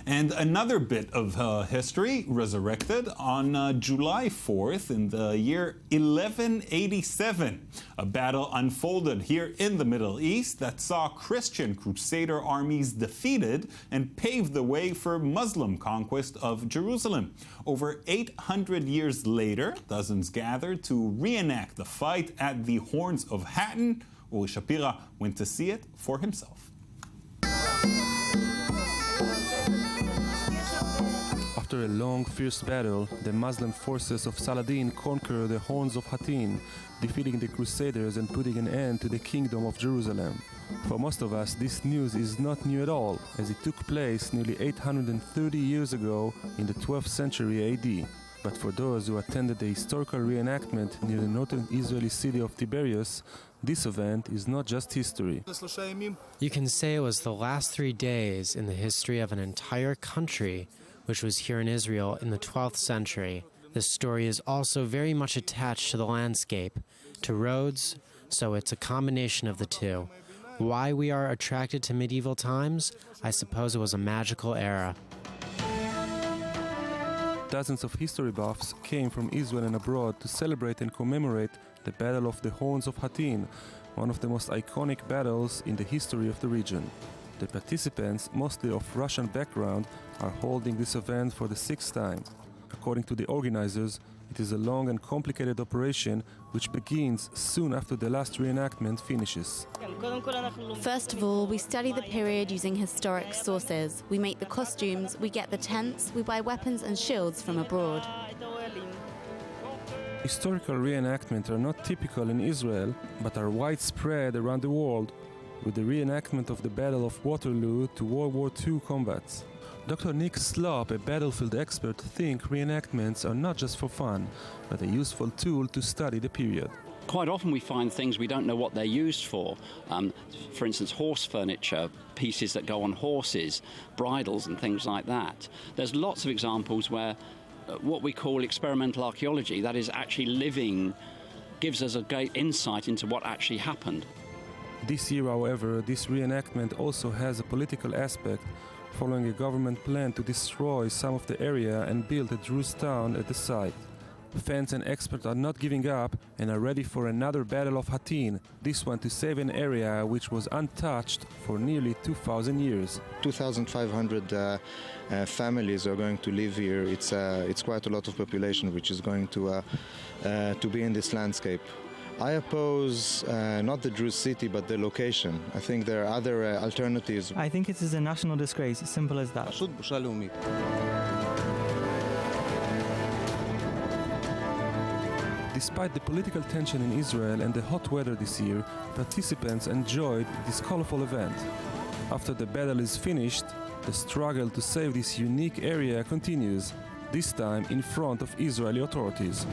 And another bit of history resurrected on July 4th in the year 1187. A battle unfolded here in the Middle East that saw Christian crusader armies defeated and paved the way for Muslim conquest of Jerusalem. Over 800 years later, dozens gathered to reenact the fight at the Horns of Hattin. Uri Shapira went to see it for himself. After a long, fierce battle, the Muslim forces of Saladin conquered the Horns of Hattin, defeating the Crusaders and putting an end to the Kingdom of Jerusalem. For most of us, this news is not new at all, as it took place nearly 830 years ago in the 12th century AD. But for those who attended the historical reenactment near the northern Israeli city of Tiberias, this event is not just history. You can say it was the last 3 days in the history of an entire country, which was here in Israel in the 12th century. This story is also very much attached to the landscape, to roads, so it's a combination of the two. Why we are attracted to medieval times? I suppose it was a magical era. Dozens of history buffs came from Israel and abroad to celebrate and commemorate the Battle of the Horns of Hattin, one of the most iconic battles in the history of the region. The participants, mostly of Russian background, are holding this event for the 6th time. According to the organizers, it is a long and complicated operation which begins soon after the last reenactment finishes. First of all, we study the period using historic sources. We make the costumes, we get the tents, we buy weapons and shields from abroad. Historical reenactments are not typical in Israel, but are widespread around the world, with the reenactment of the Battle of Waterloo to World War II combats. Dr. Nick Slop, a battlefield expert, thinks reenactments are not just for fun, but a useful tool to study the period. Quite often we find things we don't know what they're used for. For instance, horse furniture, pieces that go on horses, bridles and things like that. There's lots of examples where what we call experimental archaeology, that is actually living, gives us a great insight into what actually happened. This year, however, this reenactment also has a political aspect, following a government plan to destroy some of the area and build a Druze town at the site. Fans and experts are not giving up and are ready for another Battle of Hattin, this one to save an area which was untouched for nearly 2,000 years. 2,500 families are going to live here. It's quite a lot of population which is going to be in this landscape. I oppose not the Druze city, but the location. I think there are other alternatives. I think it is a national disgrace, simple as that. Despite the political tension in Israel and the hot weather this year, participants enjoyed this colorful event. After the battle is finished, the struggle to save this unique area continues, this time in front of Israeli authorities.